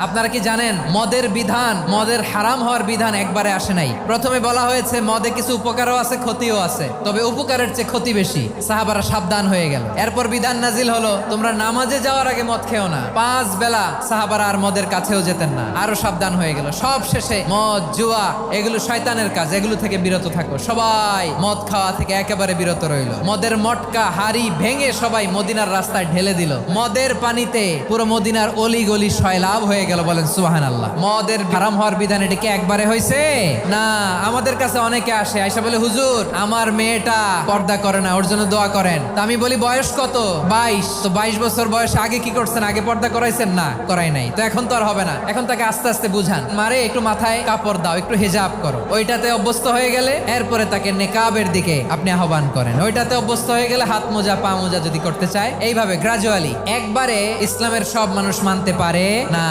আপনারা কি জানেন মদের বিধান, মদের হারাম হওয়ার বিধান একবারে আসে নাই। প্রথমে বলা হয়েছে মদে কিছু উপকারও আছে ক্ষতিও আছে, তবে উপকারের চেয়ে ক্ষতি বেশি। সাহাবারা সাবধান হয়ে গেল। এরপর বিধান নাজিল হলো তোমরা নামাজে যাওয়ার আগে মদ খেও না। 5 বেলা সাহাবারা আর মদের কাছেও যেতেন না, আরো সাবধান হয়ে গেল। সব শেষে মদ জুয়া এগুলো শয়তানের কাজ, এগুলো থেকে বিরত থাকো। সবাই মদ খাওয়া থেকে একেবারে বিরত রইল। মদের মটকা হাড়ি ভেঙে সবাই মদিনার রাস্তায় ঢেলে দিল। মদের পানিতে পুরো মদিনার অলি গলি সয়লাভ হয়ে গেল। বলেন সুবহানাল্লাহ। মদের হারাম হওয়ার বিধান এটা কি একবারে হয়েছে? না। আমাদের কাছে অনেকে আসে, আয়সা বলে হুজুর আমার মেয়েটা পর্দা করে না, ওর জন্য দোয়া করেন। তা আমি বলি বয়স কত? 22। তো 22 বছর বয়স আগে কি করছেন? আগে পর্দা করাইছেন? না, করাই নাই। তো এখন তো আর হবে না। এখন তাকে আস্তে আস্তে বুঝান, মারে একটু মাথায় কাপড় দাও, একটু হিজাব করো। ওইটাতে অভ্যস্ত হয়ে গেলে এরপরে তাকে নেকাবের দিকে আপনি আহ্বান করেন। ওইটাতে অভ্যস্ত হয়ে গেলে হাত মোজা পা মোজা যদি করতে চায়, এইভাবে গ্রাজুয়ালি। একবারে ইসলামের সব মানুষ মানতে পারে না।